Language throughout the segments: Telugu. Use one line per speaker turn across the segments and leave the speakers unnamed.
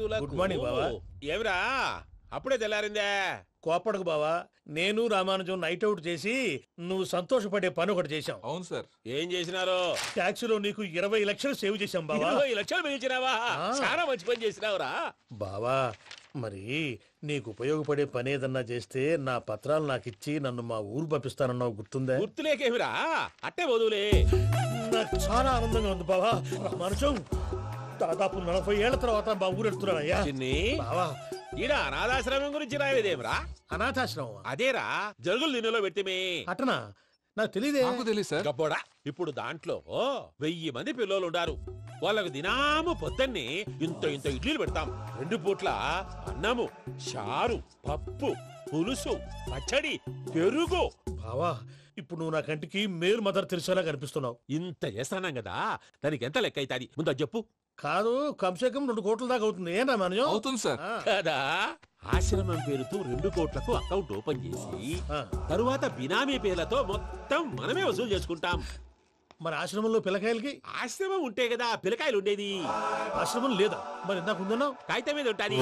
గుడ్ మార్నింగ్ బావా.
ఏమిరా అప్పుడే తెల్లారిందే?
కోపడకు బావా, నేను రామానుజం నైట్ అవుట్ చేసి నువ్వు సంతోషపడే పని ఒకటి చేశాం.
అవును సార్.
ఏం చేసినారు?
ట్యాక్సీలో నీకు 20 లక్షలు సేవ్ చేశాం బావా.
20 లక్షలు మిగిల్చినావా? చాలా మంచి పని చేసినావురా
బావా. మరి నీకు ఉపయోగపడే పని ఏదన్నా చేస్తే నా పత్రాలు నాకిచ్చి నన్ను మా ఊరు పంపిస్తానన్నావు, గుర్తుందా?
గుర్తులేకేమిరా, అట్టే వదులే.
నాకు చాలా ఆనందంగా ఉంది బావా. రామానుజం దాదాపు 40 ఏళ్ల తర్వాత మా ఊరు వెళ్తున్నానయ్యా.
చిన్ని
బావా,
ఈడ అనాథాశ్రమం గురించి రాయలేదేమిరా?
అనాథాశ్రమం
అదేరా జరుగులు దీనిలో పెట్టిమే.
అటనా? నాకు తెలియదే.
నాకు తెలియదు సార్.
గబ్బోడా, ఇప్పుడు దాంట్లో 1000 మంది పిల్లలు ఉండారు. వాళ్ళకు దినాము పొద్దున్నే ఇంత ఇంత ఇడ్లీలు పెడతాం. 2 పూట్ల అన్నము, చారు, పప్పు, పులుసు, పచ్చడి, పెరుగు.
బావా, ఇప్పుడు నువ్వు నా కంటికి మేలు మదర్ తెలిసేలా కనిపిస్తున్నావు.
ఇంత చేస్తానం కదా, దానికి ఎంత లెక్క అవుతుంది ముందు అది చెప్పు.
కాదు, కంసేకం 2 కోట్ల దాకా అవుతుంది. ఏం రామానుజం?
అవుతుంది సార్.
కదా, ఆశ్రమం పేరుతో 2 కోట్లకు అకౌంట్ ఓపెన్ చేసి తరువాత బినామీ పేర్లతో మొత్తం మనమే వసూలు చేసుకుంటాం.
మరి ఆశ్రమంలో పిల్లకాయలకి?
ఆశ్రమం ఉంటే కదా పిల్లకాయలు ఉండేది.
ఆశ్రమం లేదా? మరి ఇందాక ఉందన్నావు.
కాగితం మీద ఉంటాది.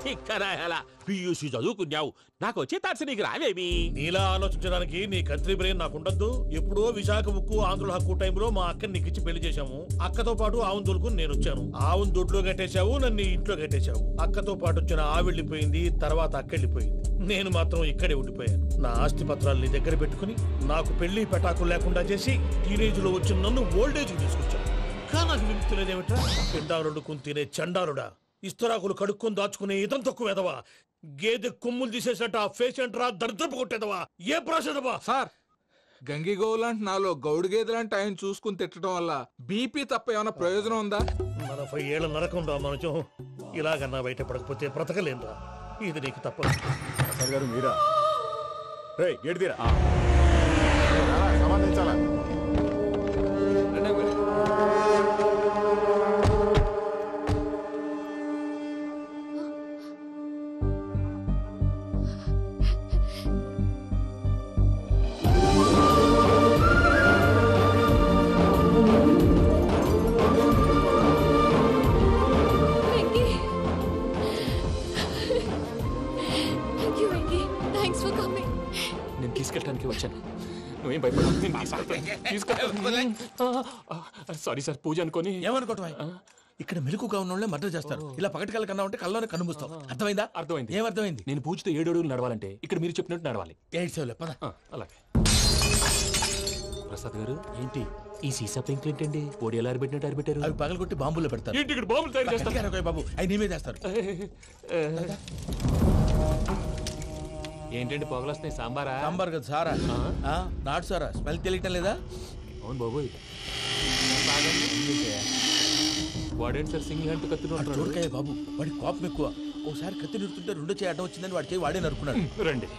తిక్కరాయాల పియూసీ చదువుకున్నావు, నాకు వచ్చే తాట్స్ నీకు రావేమి?
నీలా ఆలోచించడానికి నీ కత్రి బ్రెయిన్ నాకు ఉండద్దు. ఎప్పుడో విశాఖ ఉక్కు ఆంధ్రుల హక్కు టైంలో మా అక్కని నీకిచ్చి పెళ్లి చేశాము. అక్కతో పాటు ఆవును దొడుకుని నేను వచ్చాను. ఆవును దొడ్లో కట్టేశావు, నన్ను ఇంట్లో కట్టేశావు. అక్కతో పాటు వచ్చిన ఆవిళ్ళిపోయింది, తర్వాత అక్కెళ్ళిపోయింది. నేను మాత్రం ఇక్కడే ఉండిపోయాను. నా ఆస్తి పత్రాలు నీ దగ్గర పెట్టుకుని నాకు పెళ్లి పెటాకులు లేకుండా చేసి టీనేజ్ లో వచ్చిన నన్ను ఓల్డేజ్ తీసుకొచ్చాను. కానీ నాకు విముక్తి లేదేమిట్రా? పిండారుడుకుని తినే చండారుడా, ఇస్తరాకులు కడుక్కొని దాచుకునే ఇతం తక్కువ ఎదవా, గేదె కొమ్ములు తీసేసట ఆ పేషెంట్ రా దరిద్రపు కొట్టేదవా, ఏ ప్రాసెదవా?
సార్, గంగిగోవు లాంటి నాలో గౌడు గేదెలాంటి ఆయన చూసుకుని తిట్టడం వల్ల బీపీ తప్ప ఏమైనా ప్రయోజనం ఉందా?
40 ఏళ్ల నరకం రా మనచం. ఇలాగన్నా బయట పడకపోతే బ్రతకలేనురా. ఇది నీకు తప్పదు.
గారు మీరా? గేట్ తీరా, సంబంధించాలా?
తీసుకెళ్ళడానికి వచ్చాను. నువ్వేం భయపడ. సారీ సార్, పూజ అనుకోని.
ఏమనుకోవటం? ఇక్కడ మెలుకుగా ఉన్నోళ్ళే మర్డర్ చేస్తారు. ఇలా పగటి కళ్ళ కన్నా ఉంటే కళ్ళలోనే కనుమూస్తావు. అర్థమైందా?
అర్థమైంది.
ఏమర్థమైంది?
నేను పూజతో 7 అడుగులు నడవాలంటే ఇక్కడ మీరు చెప్పినట్టు నడవాలి.
8 సేవలే పద.
అలాగే. ప్రసాద్ గారు, ఏంటి ఈ సీసా పెంకులు ఏంటండి? పొడి ఎలా అరబెట్టినట్టు అరబెట్టారు?
అవి పగలగొట్టి బాంబుల్లో పెడతారు.
ఏంటి ఇక్కడ బాంబులు తయారు చేస్తారు?
బాబు, అవి నీవే చేస్తారు.
ఏంటండి పొగలు వస్తున్నాయి? సాంబారా?
సాంబార్ కదా సారా. నాటు సారా. స్మెల్ తెలియటం లేదా?
అవును బాబోయ్. వాడేంటి సార్ సింగిల్ హ్యాండ్ కత్తిని
చూడకాయ బాబు, వాడి కోపం ఎక్కువ. ఒకసారి కత్తి నిరుతుంటే 2 చేయి అడ్డం వచ్చిందని వాడి చేయి వాడే నరుకున్నాడు.
రండి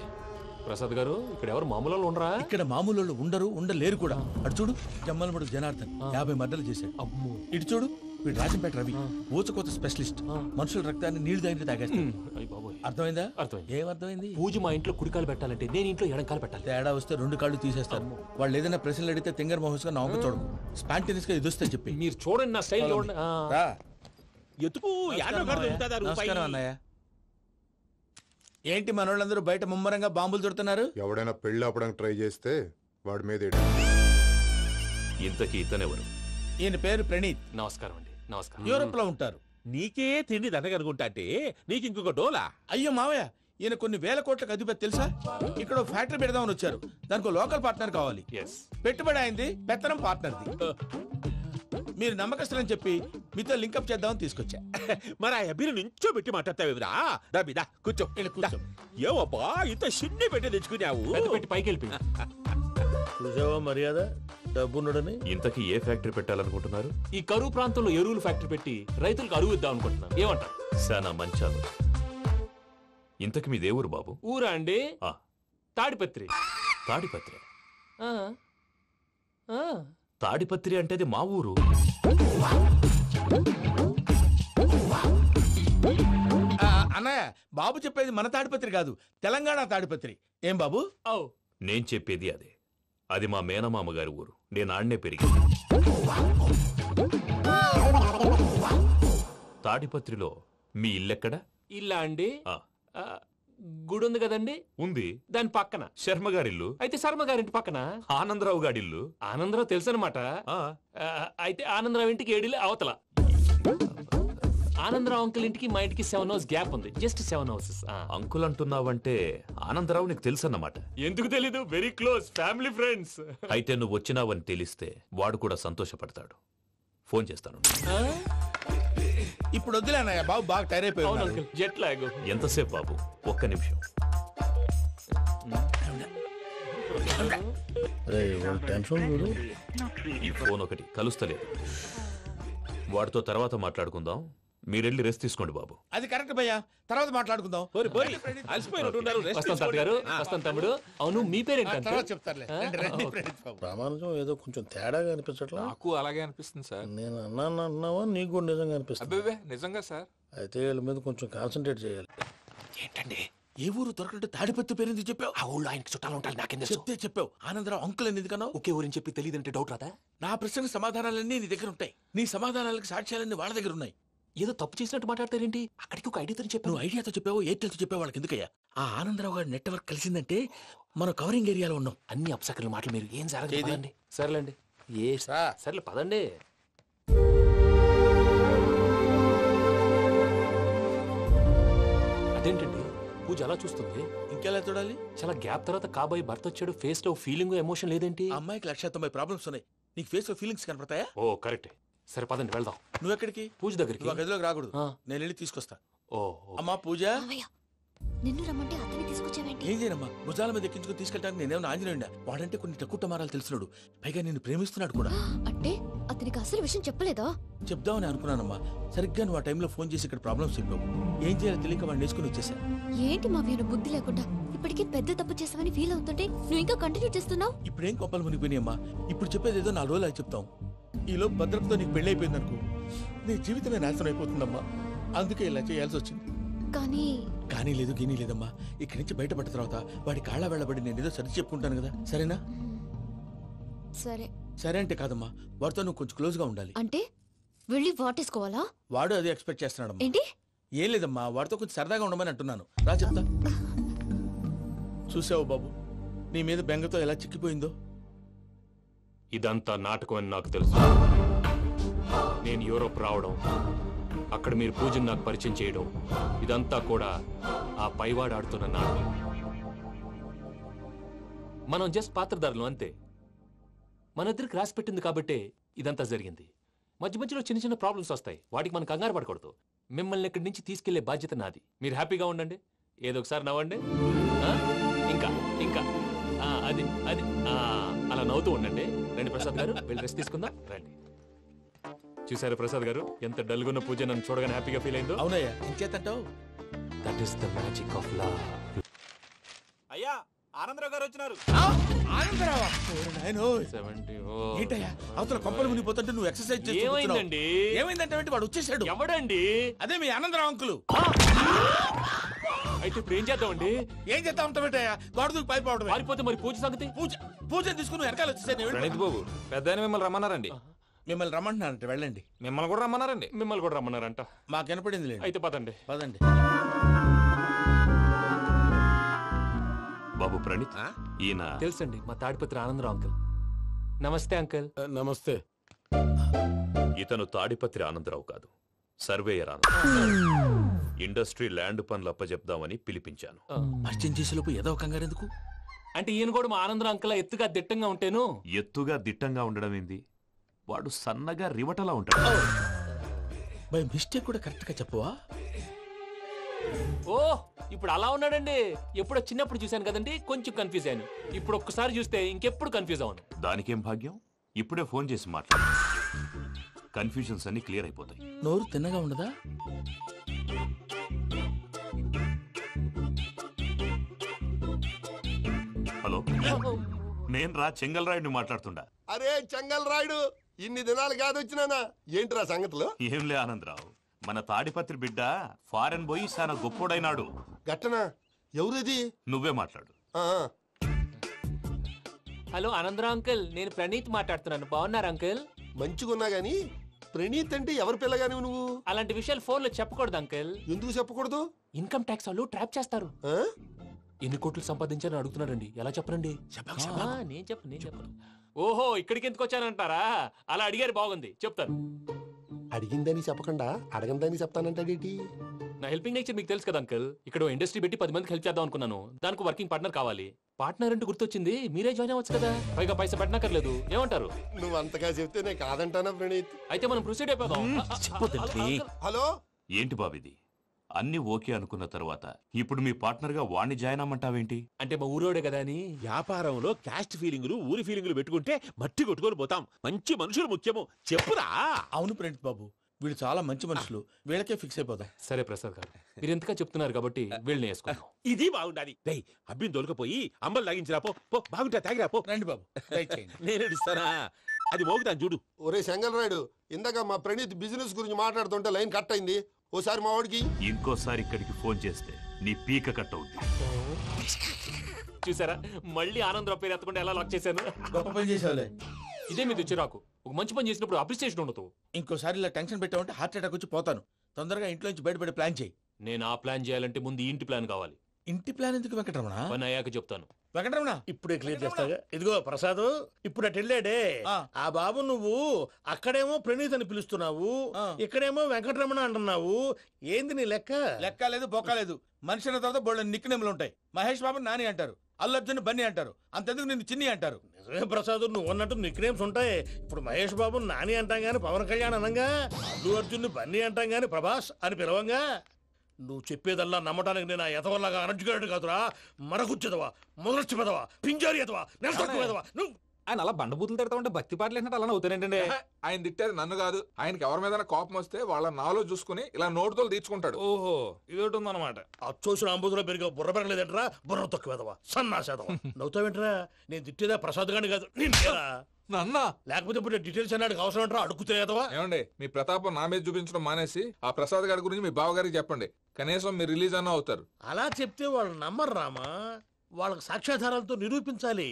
ప్రసాద్ గారు, ఇక్కడ ఎవరు మామూలు ఉండరా?
ఇక్కడ మామూలు వాళ్ళు ఉండరు, ఉండలేరు కూడా. అటు చూడు, జమ్మలమడు జనార్దన్ 50 మర్డర్లు చేశాడు.
అమ్మో.
ఇటు చూడు, వీడు రాజంపేట రవి, ఊచకోత స్పెషలిస్ట్. మనుషుల రక్తాన్ని నీళ్లు దగ్గర తాగేస్తాడు. అర్థమైందా?
అర్థమైంది.
ఏమర్థమైంది?
పూజ మా ఇంట్లో కుడికాలు పెట్టాలంటే నేను ఇంట్లో ఎడంకాలు పెట్టాలి.
తేడా వస్తే 2 కాళ్ళు తీసేస్తారు. వాళ్ళు ఏదైనా ప్రశ్నలు అడిగితే తింగర్ మహోస్ గా నవ్వు చూడకు. స్పాంటినియస్ గా ఎదుస్తే చెప్పి.
మీరు చూడండి నా స్టైల్.
ఎతుకు
నమస్కారం అన్నయ్య. ఏంటి మనోళ్ళందరూ బయట ముమ్మరంగా బాంబులు దొరుకుతున్నారు?
ఎవడైనా పెళ్లి ఆపడానికి ట్రై చేస్తే వాడి మీద.
ఇంతకీ ఇతనెవరు?
ఈయన పేరు ప్రణీత్.
నమస్కారం అండి. నమస్కారం.
యూరోప్ లో ఉంటారు.
నీకే తిండి దండగనుకుంటా అంటే నీకు ఇంకొక డోలా?
అయ్యో మావయ్య, ఈయన కొన్ని వేల కోట్లకు అధిపతి తెలుసా? ఇక్కడ ఫ్యాక్టరీ పెడదామని వచ్చారు. దానికి లోకల్ పార్ట్నర్ కావాలి. పెట్టుబడి అయింది, పెత్తనం పార్ట్నర్ది. మీరు నమ్మకస్తులని చెప్పి మీతో లింకప్ చేద్దామని తీసుకొచ్చా.
మరి ఆ అబ్బిని నుంచో పెట్టి మాట్లాడతావురా? రబిదా కూర్చో. ఏవబ్బా ఇంత చిన్ని పెట్టి తెచ్చుకున్నావు?
పెట్టి పైకి వెళ్ళి.
చూసావా మర్యాద, డబ్బున్నడని.
ఇంతకీ ఏ ఫ్యాక్టరీ పెట్టాలనుకుంటున్నారు?
ఈ కరువు ప్రాంతంలో ఎరువులు ఫ్యాక్టరీ పెట్టి రైతులకు అరువు ఇద్దాం అనుకుంటున్నాను. ఏమంటారు?
శానా మంచాలు. ఇంతకి మీ దేవురు బాబు?
ఊరా అండి? తాడిపత్రి.
తాడిపత్రి? తాడిపత్రి అంటే అది మా ఊరు.
అన్నయ్య, బాబు చెప్పేది మన తాడిపత్రి కాదు, తెలంగాణ తాడిపత్రి. ఏం బాబు?
నేను చెప్పేది అదే. అది మా మేనమామ గారి ఊరు. నేను ఆడనే పెరిగాను. తాడిపత్రిలో మీ ఇల్లెక్కడ?
ఇల్లా అండి?
ఆ,
ఆ, గుడి ఉంది కదండి,
ఉంది.
దాని పక్కన.
శర్మ గారిల్లు.
అయితే శర్మ గారింటి పక్కన
ఆనందరావు గారిల్లు.
ఆనందరావు తెలుసు అనమాట.
ఆ,
అయితే ఆనందరావు ఇంటికి 7 అవతల. ఆనందరావు అంకుల్ ఇంటికి మా ఇంటికి 7 hours గ్యాప్ ఉంది. Just 7 houses.
అంకుల్ అంటున్నావంటే ఆనందరావు నీకు తెలుసన్నమాట.
ఎందుకు తెలీదు? Very close family friends.
అయితే నువ్వు వచ్చినావని తెలిస్తే వాడు కూడా సంతోషపడతాడు. ఫోన్ చేస్తాను.
ఇప్పుడు వద్దులేనయ్య, బాబు బాగా టైర్
అవును
అయిపోయి
అంకుల్, జెట్ లాగ్.
ఎంతసేపు బాబు? ఒక్క నిమిషం. ఈ ఫోన్ ఒకటి కలుస్తలేదు. వాడితో తర్వాత మాట్లాడుకుందాం. మీరెళ్ళి రెస్ట్ తీసుకోండి బాబు.
అది కరెక్ట్ భయ్యా, తర్వాత మాట్లాడుకుందాం.
అలసిపోయినట్టున్నారు. rest
వస్తాం తాత గారు, వస్తాం తమ్ముడు. అవును, మీ పేరేంటి
తర్వాత
అంకుల్?
చెప్తారులే. రండి, రండి, ప్రణీత్ బాబు.
ప్రామాణికం ఏదో కొంచెం తేడాగా అనిపించట్లా.
నాకు అలాగే అనిపిస్తుంది సార్.
నేను అన్నావా నీకు కూడా నిజంగా అనిపిస్తుంది.
అబ్బే నిజంగా సార్.
అయితే వీళ్ళ మీద కొంచెం కాన్సన్ట్రేట్ చేయాలి.
ఏంటండి ఏ ఊరు దొరకట్టు తాడిపత్రి పేరు ఎందుకు చెప్పావు?
ఆ ఊళ్ళో ఆయనకి చుట్టాలు ఉంటారు, నాకేం తెలుసు?
చెప్తే చెప్పావు. ఆనందరావు అంకుల్ అని ఎందుకన్నావు?
ఒకే ఊరిని చెప్పి తెలియదంటే డౌట్ రాదా?
నా ప్రశ్నకు సమాధానాలన్నీ నీ దగ్గర ఉంటాయి. నీ సమాధానాలకు సాక్ష్యాలన్నీ వాళ్ళ దగ్గర ఉన్నాయి.
ఏదో తప్పు చేసినట్టు మాట్లాడతారేంటి? అక్కడికి ఒక ఐడియాతో చెప్పాను.
నువ్వు ఐడియాతో చెప్పావు, ఎయిర్టెల్తో చెప్పావు, వాళ్ళకి ఎందుకయ్యా? ఆ ఆనందరావు గారి నెట్వర్క్ కలిసిందంటే మనం కవరింగ్ ఏరియాలో ఉన్నాం.
అన్ని అప్సకర్ల మాటలు మీరు ఏం జరగదు.
ఏది?
పదండి. సర్లేండి. సర్లే పదండి. అదేంటండి పూజ అలా చూస్తుంది?
ఇంకెలా చూడాలి?
చాలా గ్యాప్ తర్వాత కాబోయే భర్త వచ్చాడు, ఫేస్ లో ఫీలింగ్ ఎమోషన్ లేదేంటి?
ఆ అమ్మాయికి 190 ప్రాబ్లమ్స్ ఉన్నాయి. నీకు ఫేస్ లో ఫీలింగ్స్ కనపడతాయా?
ఓ కరెక్ట్. సరే పదండి వెళ్దాం.
నువ్వు ఎక్కడికి?
పూజ దగ్గరికి.
నువ్వు ఆ గదిలోకి రాకూడదు.
ఆ.
నేను వెళ్ళి తీసుకొస్తా.
ఓ
అమ్మా పూజ,
మావయ్య, నిన్ను రమ్మంటే అతన్ని తీసుకొచ్చావేంటి?
ఏం చేయనమ్మా? భుజాల మీద ఎక్కించుకుని తీసుకెళ్ళడానికి నేనేమన్నా ఆంజనేయుడా? వాడంటే కొన్ని తక్కువ టమారాలు తెలిసినాడు, పైగా నిన్ను ప్రేమిస్తున్నాడు కూడా.
అంటే అతనికి అసలు విషయం చెప్పలేదా?
చెప్దామని అనుకున్నానమ్మా. సరిగ్గా నువ్వు ఆ టైంలో ఫోన్ చేసి ఇక్కడ ప్రాబ్లమ్స్ చెప్పావు. ఏం చేయాలో తెలియక వాడిని వేసుకుని వచ్చేసా.
ఏంటి మావయ్య నువ్వు బుద్ధి లేకుండా? ఇప్పటికీ పెద్ద తప్పు చేసావని ఫీల్ అవుతుంటే నువ్వు ఇంకా కంటిన్యూ చేస్తున్నావు.
ఇప్పుడేం కొప్పలు మునిగిపోయినాయమ్మా. ఇప్పుడు చెప్పేది ఏదో 4 రోజులు అది చెప్తాం. ఈలో భద్రతతో నీకు పెళ్లి అయిపోయింది అనుకో, నీ జీవితమే నాశనం అయిపోతుందమ్మా. అందుకే ఇలా చేయాల్సి వచ్చింది. కానీ లేదు గీనీ లేదమ్మా. ఇక్కడి నుంచి బయటపడ్డ తర్వాత వాడి కాళ్ళ వెళ్ళబడి నేను ఏదో సరి చెప్పుకుంటాను కదా, సరేనా?
సరే.
సరే అంటే కాదమ్మా, వాడితో నువ్వు కొంచెం క్లోజ్ గా ఉండాలి.
అంటే వెళ్ళి వాటేసుకోవాలా?
వాడు అదే ఎక్స్పెక్ట్ చేస్తున్నాడమ్మా.
ఏంటి?
ఏం లేదమ్మా, వాడితో కొంచెం సరదాగా ఉండమని అంటున్నాను. రా చెప్తా. చూసావు బాబు, నీ మీద బెంగతో ఎలా చిక్కిపోయిందో.
ఇదంతా నాటకం అని నాకు తెలుసు. నేను యూరోప్ రావడం, అక్కడ మీరు పూజను నాకు పరిచయం చేయడం, ఇదంతా కూడా ఆ పైవాడు ఆడుతున్న నాటకం. మనం జస్ట్ పాత్రధారులు అంతే. మన ఇద్దరికి రాసి పెట్టింది కాబట్టే ఇదంతా జరిగింది. మధ్య మధ్యలో చిన్న చిన్న ప్రాబ్లమ్స్ వస్తాయి, వాటికి మనం కంగారు పడకూడదు. మిమ్మల్ని ఇక్కడి నుంచి తీసుకెళ్లే బాధ్యత నాది. మీరు హ్యాపీగా ఉండండి, ఏదో ఒకసారి నవ్వండి. ఆ? ఇంకా ఇంకా అది అది అలా నవ్వుతూ ఉండండి. రండి ప్రసాద్ గారు, వెళ్ళి రెస్ట్ తీసుకుందాం. రండి. చూసారు ప్రసాద్ గారు, ఎంత డల్గున్న పూజ నన్ను చూడగానే హ్యాపీగా ఫీల్ అయిందో.
అవునయ్యా, ఇంకేతంటావు?
That is the magic of love.
అయ్యా ఆనందరావు గారు వచ్చినారు.
ఆనందరావా? ఓరి నాయనో.
70.
ఏంటయ్యా అవతల కొంపలు మునిగిపోతుంటే నువ్వు ఎక్సర్సైజ్ చేస్తూ కూర్చున్నావు.
ఏమైందండి?
ఏమైందంటే వాడు వచ్చేసాడు.
ఎవడండి?
అదే మీ ఆనందరావు అంకులు.
అయితే ఇప్పుడు ఏం చేద్దామండి?
ఏం చేస్తా ఉంటావేటయ్యా? గోడ దూకి పైపోవడమే.
పారిపోతే మరి పూజ సంగతి?
పూజ తీసుకుని నువ్వు వెనకాల వచ్చేసాను.
ప్రణీత్ బాబు, పెద్ద మిమ్మల్ని రమ్మన్నారండి.
మిమ్మల్ని రమ్మంటున్నారంట, వెళ్ళండి.
మిమ్మల్ని కూడా రమ్మన్నారండి.
మిమ్మల్ని కూడా రమ్మన్నారంట.
మాకు వినపడింది లేండి.
అయితే పదండి.
పదండి.
బాబు ప్రణీత్, ఈయన
తెలుసండి, మా తాడిపత్రి ఆనందరావు అంకుల్. నమస్తే అంకుల్.
నమస్తే.
ఇతను తాడిపత్రి ఆనందరావు కాదు, సర్వేయర్ ఆనందరావు. ఇండస్ట్రీ ల్యాండ్ పనులు అప్పచెప్దామని పిలిపించాను.
పరిచయం చేసేలోపు ఏదో కంగారు ఎందుకు?
అంటే ఈయన కూడా మా ఆనందరావు అంకుల్ ఎత్తుగా దిట్టంగా ఉంటేను.
ఎత్తుగా దిట్టంగా ఉండడం ఏంది? వాడు సన్నగా రివటలా ఉంటాడు.
బై మిస్టేక్ కూడా కరెక్ట్ గా చెప్పవా?
ఓ ఇప్పుడు అలా ఉన్నాడండి. ఎప్పుడో చిన్నప్పుడు చూశాను కదండి, కొంచెం కన్ఫ్యూజ్ అయ్యాను. ఇప్పుడు ఒక్కసారి చూస్తే ఇంకెప్పుడు కన్ఫ్యూజ్ అవ్వను.
దానికేం భాగ్యం, ఇప్పుడే ఫోన్ చేసి మాట్లాడు. కన్ఫ్యూజన్స్ అన్ని క్లియర్ అయిపోతాయి.
నోరు తిన్నగా ఉండదా?
హలో, నేను రా చెంగల్రాయుడిని మాట్లాడుతుండా.
అరే చెంగల్ రాయుడు, ఇన్ని దినాలు కాదు వచ్చినానా? ఏంట్రా సంగతులు?
ఏంలే ఆనందరావు, మన తాడిపత్రి బిడ్డ ఫారెన్ పోయి చాలా గొప్పోడైనాడు.
గట్టనా? ఎవరిది?
నువ్వే మాట్లాడు.
హలో ఆనందరావు అంకుల్, నేను ప్రణీత్ మాట్లాడుతున్నాను. బాగున్నారు అంకుల్?
మంచిగున్నా గాని ప్రణీత్ అంటే ఎవరి పిల్లగాని నువ్వు?
అలాంటి విషయాలు ఫోన్లో చెప్పకూడదు అంకిల్.
ఎందుకు చెప్పకూడదు?
ఇన్కమ్ ట్యాక్స్ వాళ్ళు ట్రాప్ చేస్తారు. ఎన్ని కోట్లు సంపాదించాలని అడుగుతున్నాడండి, ఎలా చెప్పరండి? నేను చెప్పను. ఓహో, ఇక్కడికి ఎందుకు వచ్చానంటారా? అలా అడిగారు, బాగుంది, చెప్తాను.
అడిగిందని చెప్పకుండా అడగందని చెప్తానంటాడేటి?
నా హెల్పింగ్ నేచర్ మీకు తెలుసు కదా అంకల్. ఇక్కడ ఇండస్ట్రీ పెట్టి 10 మందికి హెల్ప్ చేద్దాం అనుకున్నాను. దానికి వర్కింగ్ పార్ట్నర్ కావాలి. పార్ట్నర్ అంటే గుర్తొచ్చింది, మీరే జాయిన్ అవ్వచ్చు కదా, పైగా పైసా పెట్టనక్కర్లేదు. ఏమంటారు?
నువ్వు అంతగా చెప్తే నేను కాదంటానా ప్రణీత్?
అయితే మనం ప్రొసీడ్ అయిపోదాం.
హలో,
ఏంటి బాబిది? అన్ని ఓకే అనుకున్న తర్వాత ఇప్పుడు మీ పార్ట్నర్ గా వాణ్ణి జాయిన్ అమ్మంటావేంటి?
అంటే మా ఊరోడే కదా అని.
వ్యాపారంలో క్యాస్ట్ ఫీలింగులు, ఊరి ఫీలింగులు పెట్టుకుంటే మట్టి కొట్టుకొని పోతాం. మంచి మనుషులు ముఖ్యము, చెప్పురా.
అవును ప్రణీత్ బాబు, వీళ్ళు చాలా మంచి మనుషులు, వీళ్ళకే ఫిక్స్ అయిపోదాం.
సరే ప్రసాద్ గారు, మీరు ఎంతగా చెప్తున్నారు కాబట్టి వీళ్ళని వేసుకుందాం.
ఇది బాగుండాలి. డై అబ్బిని దొలకపోయి అమ్మలు లాగించిరా పో. బాగుంటా తాగిరా పో.
రండి బాబు,
నేను ఇస్తానా? అది మోగుతాను చూడు.
ఒరే చెంగల్ రాయుడు, ఇందాక మా ప్రణీత్ బిజినెస్ గురించి మాట్లాడుతుంటే లైన్ కట్ అయింది. ఓసారి మా వాడికి
ఇంకోసారి ఇక్కడికి ఫోన్ చేస్తే నీ పీక కట్ అవుద్ది.
చూసారా, మళ్ళీ ఆనందరావు పేరు ఎత్తకుండా ఎలా లాక్ చేశాను.
గొప్ప పని చేసావులే.
ఇదే మీద చిరాకు. ఒక మంచి పని చేసినప్పుడు అప్రిసియేషన్ ఉండదు.
ఇంకోసారి ఇలా టెన్షన్ పెట్టామంటే హార్ట్ అటాక్ వచ్చి పోతాను. తొందరగా ఇంట్లో నుంచి బయటపడే ప్లాన్ చేయి.
నేను ఆ ప్లాన్ చేయాలంటే ముందు ఈ ఇంటి ప్లాన్ కావాలి.
ఇంటి ప్లాన్ ఎందుకు వెంకటరమణ?
పని అయ్యాక చెప్తాను.
వెంకటరమణ
ఇప్పుడే క్లియర్ చేస్తాగా. ఇదిగో ప్రసాద్, ఇప్పుడు అటు వెళ్ళాడే ఆ బాబు, నువ్వు అక్కడేమో ప్రణీత్ అని పిలుస్తున్నావు, ఇక్కడేమో వెంకటరమణ అంటున్నావు. ఏంది నీ లెక్క?
లెక్క లేదు, బొక్క లేదు. మనిషి అన్న తర్వాత బోళ్ళ నిక్నెములు ఉంటాయి. మహేష్ బాబు నాని అంటారు, అల్లు అర్జున్ బన్నీ అంటారు, అంతెందుకు నిన్ను చిన్ని అంటారు.
నిజమే ప్రసాద్, నువ్వు అన్నట్టు నిక్నేమ్స్ ఉంటాయి. ఇప్పుడు మహేష్ బాబు నాని అంటాం గాని పవన్ కళ్యాణ్ అనంగా, అల్లు అర్జున్ బన్నీ అంటాం గాని ప్రభాస్ అని పిలవంగా. నువ్వు చెప్పేదల్లా నమ్మటానికి నేను ఎతవల్లాగా అనర్జుకేటెడ్ కాదురా. మరగుచ్చదవా, మొదలచ్చి పెదవా, పింజారి ఎదవా, నెలసొక్కుదవా నువ్వు.
ఆయన అలా బండబూతులు తిడతా ఉంటే భక్తి పాటలు ఏంటంటే అలా అవుతానంటే. ఆయన తిట్టేది నన్ను కాదు, ఆయనకి ఎవరి మీద కోపం వస్తే వాళ్ళ నాలో చూసుకుని ఇలా నోటుతో తీర్చుకుంటాడు.
ఓహో, ఇదొకటి ఉందన్నమాట. అచ్చోసిన అంబుధులో పెరిగే బుర్ర పెరగలేదంటరా, బుర్ర తొక్కువేదవా, సన్నాసేదవా. నవ్వుతావేంట్రా? నేను తిట్టేదా ప్రసాద్ గాని కాదు, నిన్నేరా.
నన్నా?
లేకపోతే ఇప్పుడు డీటెయిల్స్ అన్నాడు అవసరం అంటారా? అడుగుతాయేదవా?
ఏమండి, మీ ప్రతాపం నా మీద చూపించడం మానేసి ఆ ప్రసాద్ గారి గురించి మీ బావగారికి చెప్పండి. కనీసం మీరు రిలీజ్ అన్న అవుతారు.
అలా చెప్తే వాళ్ళు నమ్మరు రామా. వాళ్ళకి సాక్ష్యాధారాలతో నిరూపించాలి.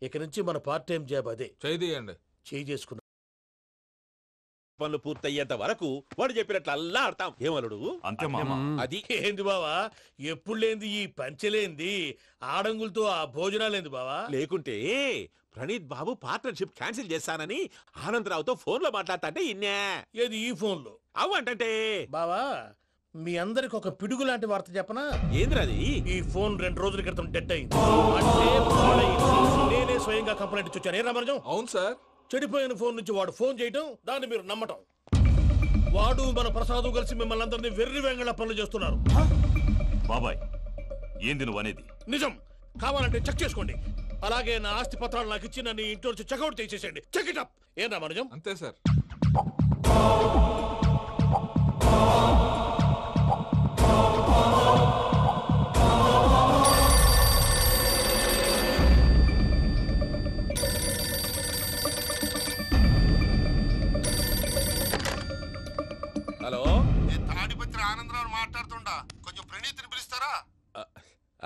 ఇక నుంచి మన పార్ట్ టైం జాబ్ అదే.
చేయండి.
చేయి చేసుకున్నా
పనులు పూర్తయ్యేంత వరకు వాడు చెప్పినట్లు అల్లా ఆడతాం. ఏమలుడు
అంతే మామ.
అది
ఏంది బావా, ఎప్పుడు లేంది ఈ పంచలేంది, ఆడంగులతో ఆ భోజనాలేంది బావా?
లేకుంటే ప్రణీత్ బాబు పార్ట్నర్షిప్ క్యాన్సిల్ చేస్తానని ఆనందరావుతో ఫోన్ లో మాట్లాడతా ఇన్నే.
ఏది ఈ ఫోన్ లో?
అవ్వంటే
బావా, మీ అందరికి ఒక పిడుగు లాంటి వార్త చెప్పనా?
ఏంద్రది?
ఈ ఫోన్ 2 రోజుల క్రితం డెడ్ అయింది. అంటే పాడైంది. నేనే స్వయంగా కంప్లైంట్ ఇచ్చి వచ్చాను. ఏ రామరాజం?
అవును సార్.
చెడిపోయిన ఫోన్ నుంచి వాడు ఫోన్ చేయటం, దాన్ని మీరు నమ్మటం. వాడు మన ప్రసాదు కలిసి మిమ్మల్ని అందరినీ వెర్రి వెంగళ పనులు చేస్తున్నారు.
బాబాయ్, ఏంది నువ్వు అనేది?
నిజం. కావాలంటే చెక్ చేసుకోండి. అలాగే నా ఆస్తి పత్రాలు నాకు ఇచ్చి నన్ను ఇంట్లో నుంచి చెక్అౌట్ చేసేసండి. Check it up. ఏం రామరాజం?
అంతే సార్.
హలో,
నేను తాడిపత్రి ఆనందరావు మాట్లాడుతుండా, కొంచెం ప్రణీతిని పిలుస్తారా?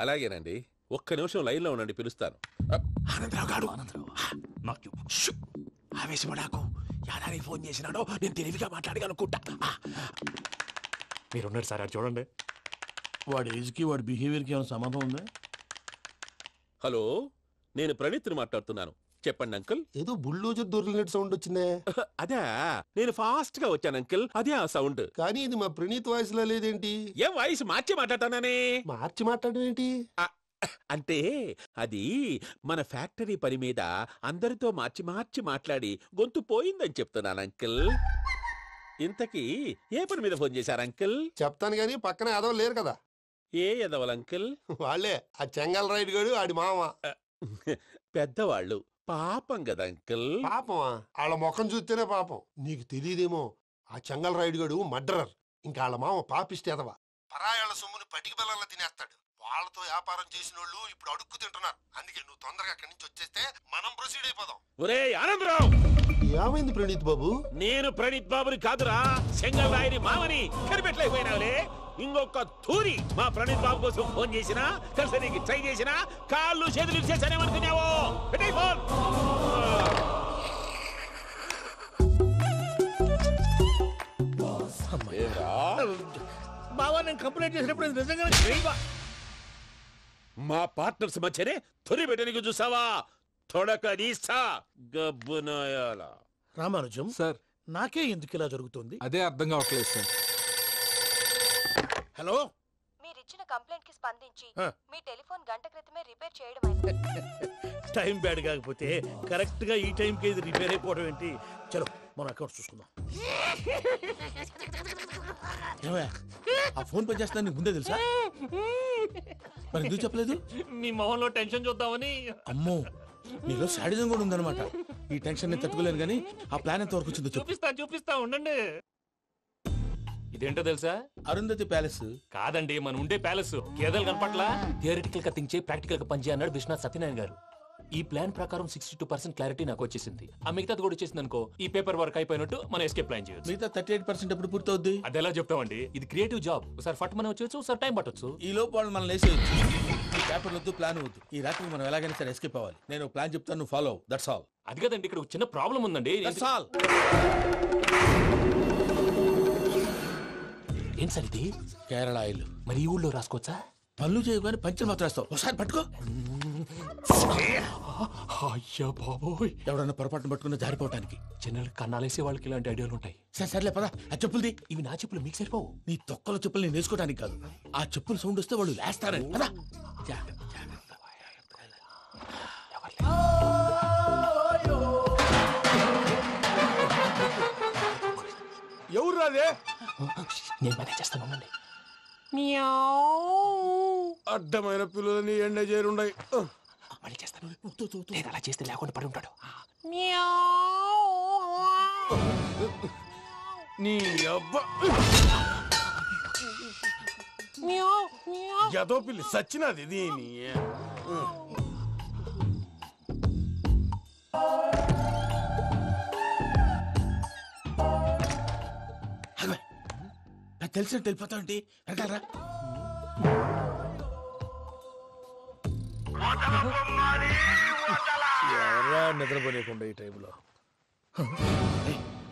అలాగేనండి, ఒక్క నిమిషం లైన్ లో ఉండండి, పిలుస్తాను.
ఆనందరావు గాడు.
నాకు
ఆవేశపడాకు. యాదానికి ఫోన్ చేసినాడో నేను తెలివిగా మాట్లాడగలనుకుంటా.
మీరున్నారు సార్, అది చూడండి.
వాడి ఏజ్కి వాడి బిహేవియర్కి ఏమైనా సంబంధం ఉందా?
హలో, నేను ప్రణీత్ని మాట్లాడుతున్నాను. చెప్పండి అంకుల్.
ఏదో బుల్డోజర్ దొరికినట్టు సౌండ్ వచ్చిందే.
అదే, నేను ఫాస్ట్ గా వచ్చాను అంకుల్, అదే ఆ సౌండ్.
కానీ ఇది మా ప్రణీత్ వాయిస్ లో లేదేంటి?
ఏం వాయిస్ మార్చి మాట్లాడతానే?
మార్చి మాట్లాడడం ఏంటి?
అంటే అది మన ఫ్యాక్టరీ పని మీద అందరితో మార్చి మార్చి మాట్లాడి గొంతు పోయిందని చెప్తున్నాను అంకుల్. ఇంతకీ ఏ పని మీద ఫోన్ చేశారు అంకుల్?
చెప్తాను గానీ పక్కన ఎదవ లేరు కదా.
ఏ ఎదవలు అంకుల్?
వాళ్ళే ఆ చెంగల్ రైడ్ గడు ఆడి మామ.
పెద్దవాళ్ళు, పాపం కదా అంకుల్.
పాపమా? వాళ్ళ ముఖం చూస్తేనే పాపం. నీకు తెలియదేమో, ఆ చెంగల్ రైడ్ గడు మర్డరర్. ఇంకా వాళ్ళ మామ పాపిస్తే ఎదవ. పరాయాళ్ళ సొమ్ముని పటికి బెల్లంలో తినేస్తాడు. వాళ్ళతో వ్యాపారం చేసిన వాళ్ళు ఇప్పుడు అడుక్కు తింటున్నారు. అందుకే నువ్వు తొందరగా అక్కడి నుంచి వచ్చేస్తే మనం ప్రొసీడ్ అయిపోదాం.
ఒరే ఆనందరావు!
ఏమైంది ప్రణీత్ బాబు?
నేను ప్రణీత్ బాబుని కాదురా, సెంగల్ రాయని మామని. కనిపెట్టలేకపోయినావులే. ఇంకొక తూరి మా ప్రణీత్ బాబు కోసం ఫోన్ చేసినా, కలిసి ట్రై చేసినా కాళ్ళు చేతులు చేశానేమనుకున్నావో. పెట్టే ఫోన్.
బావా నేను కంప్లైంట్ చేసినప్పుడు ఇది నిజంగానే చేయవా?
మా పార్ట్నర్స్ మధ్యనే తొలి పెట్టడానికి చూసావా? తొడక నీసా గబ్బునాయాల.
రామానుజం
సార్
నాకే ఎందుకు ఇలా జరుగుతుంది?
అదే అర్థం కావట్లేదు సార్.
హలో,
మీరిచ్చిన కంప్లైంట్ కి స్పందించి
ఆ.
మీ టెలిఫోన్ గంట క్రితమే రిపేర్ చేయడం
టైం బ్యాడ్ కాకపోతే కరెక్ట్ గా ఈ టైంకి ఇది రిపేర్ అయిపోవడం ఏంటి? చలో మన అకౌంట్ చూసుకుందాం.
ఏమయ్య, ఆ ఫోన్ పని చేస్తున్నా నీకు ముందే తెలుసా? మరి ఎందుకు చెప్పలేదు?
మీ మొహంలో టెన్షన్ చూద్దామని.
అమ్మో, నీలో శాడిజం కూడా ఉందన్నమాట. ఈ టెన్షన్ నేను తట్టుకోలేను కానీ ఆ ప్లాన్ ఎంత వరకు వచ్చిందో చెప్పు.
చూపిస్తా ఉండండి. ఇదేంటో తెలుసా?
అరుంధతి ప్యాలెస్.
కాదండి, మన ఉండే ప్యాలెస్. గేదెలు కనపట్లా? థియరిటికల్ గా థింక్ చేయి, ప్రాక్టికల్ గా పనిచేయి అన్నాడు విశ్వనాథ్ సత్యనారాయణ గారు. ఈ ప్లాన్ ప్రకారం 62% క్లారిటీ నాకు వచ్చేసింది. ఆ మిగతాది కూడా వచ్చేసింది అనుకో, ఈ పేపర్ వర్క్ అయిపోయినట్టు మనం ఎస్కేప్ ప్లాన్ చేయొచ్చు.
మిగతా 38% ఎప్పుడు పూర్తవుద్ది?
అది ఎలా చెప్తామండి? ఇది క్రియేటివ్ జాబ్. ఒకసారి ఫట్ మనం వచ్చేయచ్చు, ఒకసారి టైం పట్టొచ్చు.
ఈ లోపు వాళ్ళు మనం లేసేయచ్చు. ఈ పేపర్ వద్దు, ప్లాన్ వద్దు. ఈ రాత్రికి మనం ఎలాగైనా సరే ఎస్కేప్ అవ్వాలి. నేను ప్లాన్ చెప్తాను, నువ్వు ఫాలో. That's all.
అది కదండి, ఇక్కడ ఒక చిన్న ప్రాబ్లం ఉందండి.
That's all.
ఏం సార్ ఇది?
కేరళ ఆయిల్.
మరి ఈ ఊళ్ళో రాసుకోవచ్చా?
పనులు చేయవు కానీ పంచలు మాత్రం వేస్తావు. ఒకసారి పట్టుకో.
అయ్యా బాబోయ్,
ఎవడన్నా పొరపాటున పట్టుకున్న జారిపోవటానికి.
జనరల్ కన్నాలేసే వాళ్ళకి ఇలాంటి ఐడియాలు ఉంటాయి.
సర్లే పదా, ఆ చెప్పులది.
ఇవి నా చెప్పులు మీకు సరిపోవు.
నీ తొక్కల చెప్పులు నేను వేసుకోవడానికి కాదు, ఆ చెప్పులు సౌండ్ వస్తే వాళ్ళు లేస్తారని. పదా.
ఎవరు రాదే?
నేను మేనేజ్ చేస్తాను, ఉండండి.
అడ్డమైన పిల్లలని ఎండ చేరుండయి.
మళ్ళీ చేస్తాను. లేదు, అలా చేస్తే లేకుండా పడి ఉంటాడు.
నీ అబ్బా ఎదో పిల్లి సచ్చినది దీని.
నాకు తెలిసినట్టు వెళ్ళిపోతావు ఏంటి? వెనకాలరా.
ఎవరా నిద్రపోలేకుండా ఈ టైంలో?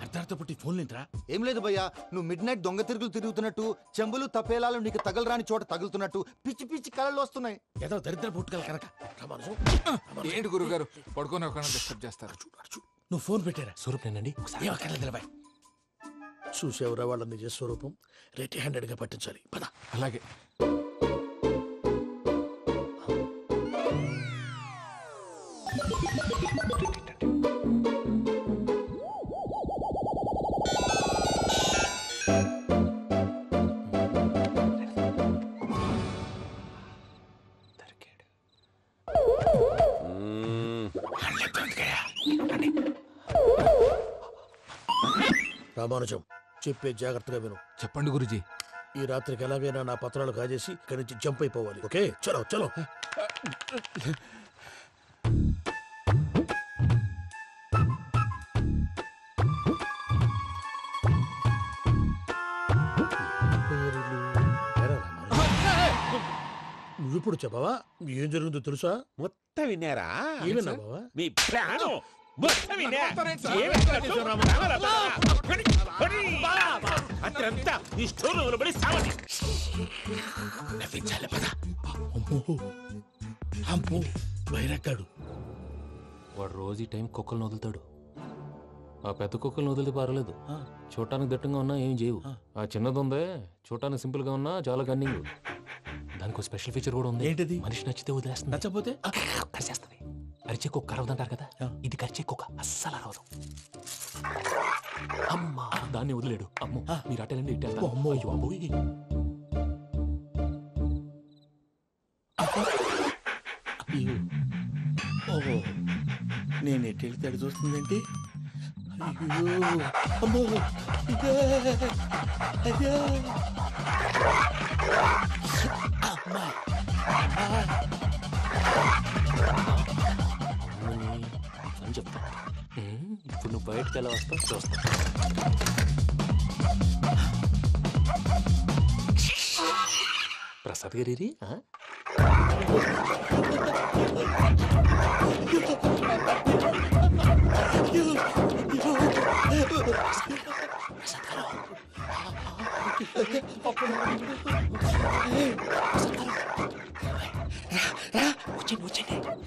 అర్ధార్థ పుట్టి ఫోన్ లేంట్రా.
ఏం లేదు భయ్యా, నువ్వు మిడ్ నైట్ దొంగ తిరుగులు తిరుగుతున్నట్టు, చెంబులు తపేలాలు నీకు తగలరాని చోట తగులుతున్నట్టు పిచ్చి పిచ్చి కళలు వస్తున్నాయి.
ఏదో దరిద్ర పుట్టుకల కనుక.
ఏంటి గురుగారు పడుకొని ఒక డిస్టర్బ్ చేస్తారు?
నువ్వు ఫోన్ పెట్టారా?
స్వరూపేనండి, ఒకసారి
నిలబాయ్.
చూసేవరా వాళ్ళ నిజ స్వరూపం. రెడీ హ్యాండెడ్ గా పట్టించాలి. పద.
అలాగే.
రామానుజం, చెప్పే జాగ్రత్తగా విను.
చెప్పండి గురుజీ.
ఈ రాత్రికి ఎలాగైనా నా పత్రాలు కాజేసి ఇక్కడి నుంచి జంప్ అయిపోవాలి. ఓకే, చలో చలో. నువ్విప్పుడు చెప్పవా? ఏం జరుగుతుందో తెలుసా?
మొత్తం విన్నారా?
ఏమన్నా బావా?
మీ ప్రాణం మొత్తం విన్నా. అత్రంతా ఈ స్టోర్ రూమ్ లో పడి సావని.
నవ్వించాలి. పద. అమ్మో, వైరక్కాడు.
వాడు రోజు ఈ టైం కుక్కలను వదులుతాడు. ఆ పెద్ద కుక్కలను వదిలితే పర్వాలేదు, చూడటానికి దట్టంగా ఉన్నా ఏం చేయవు. ఆ చిన్నది ఉందే, చూడటానికి సింపుల్ గా ఉన్నా చాలా కన్నింగ్. దానికి స్పెషల్ ఫీచర్ కూడా ఉంది.
ఏంటిది?
మనిషి నచ్చితే వదిలేస్తుంది,
నచ్చపోతే
కరిచేస్తుంది. అరిచే కుక్క అరవదంటారు కదా, ఇది కరిచే కుక్క అస్సలు అరవదు. అమ్మా, దాన్ని వదిలేడు. అమ్మో, మీరు అటెండి ఇటు. అమ్మో, అయ్యో అబ్బోయ్.
ఓహో, నేను ఎటు వెళ్తాడు చూస్తుందేంటి? అయ్యో, అమ్మో, ఇదే, అదే. అమ్మా,
అని చెప్తా. ఇప్పుడు నువ్వు బయటకు ఎలా వస్తావు చూస్తా. ప్రసాద్ గారి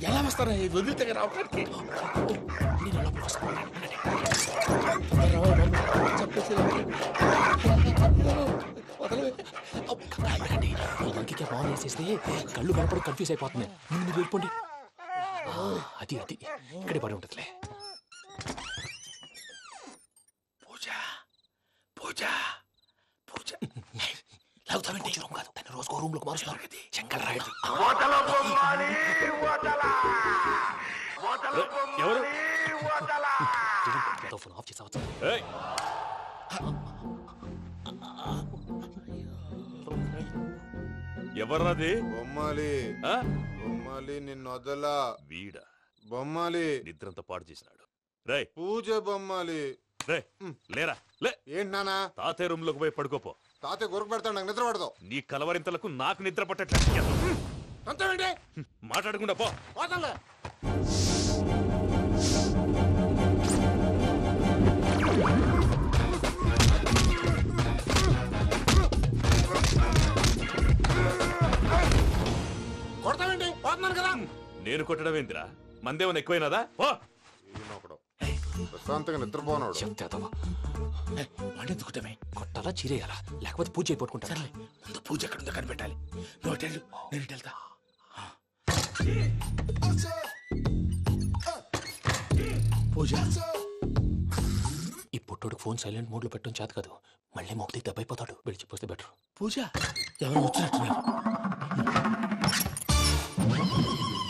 ఎలా వస్తారా వదిలితే రావడానికి
ఇంకే ఫోన్ వేసేస్తే కళ్ళు కనపడి కన్ఫ్యూజ్ అయిపోతున్నాయి. ముందు మీరు వెళ్ళిపోండి. అది అది ఇక్కడే పడి ఉంటుందిలే.
పూజ పూజ పూజ లాగుతామంటే రూమ్ కాదు, దాన్ని రోజుకో రూమ్ లోకి మారుస్తున్నారు కదా. చెంగల్ రాయుడు
ఎవరు?
ఫోన్ ఆఫ్ చేసావచ్చు.
ఎవర్రాది?
బొమ్మాలి బొమ్మాలి నిన్ను వదలా.
వీడా
బొమ్మాలి
నిద్రంతా పాడు చేసినాడు. రేయ్
పూజ బొమ్మాలి.
రే లేరా లే.
ఏంటి నానా?
తాతయ్య రూమ్ లోకి పోయి పడుకోపో.
తాతయ్య గురకు పెడతాడు, నాకు నిద్ర పడదు.
నీ కలవరింతలకు నాకు నిద్ర పట్టట్లేదు.
అంతేంటి
మాట్లాడకుండా పో.
పోతాలే. కొడతావేంటి? పోతున్నాను కదా.
నేను కొట్టడం ఏంటిరా? మందేమన్నా ఎక్కువైనదా? పో.
ప్రశాంతంగా నిద్రపోనాడు.
వాడెందుకుంటామే?
కొట్టాలా చీరేయాలా? లేకపోతే పూజ అయిపోట్టుకుంటా.
సర్లే, ముందు పూజ ఎక్కడుందో కనిపెట్టాలి. నువ్వు అటెళ్ళు, నేను ఇటు వెళ్తా. పూజ
ఈ పుట్టోడికి ఫోన్ సైలెంట్ మోడ్ లో పెట్టడం చేత కాదు. మళ్ళీ మొక్కి దెబ్బైపోతాడు. విడిచిపోతే బెటర్.
పూజ ఎవరు వచ్చినట్టున్నారు.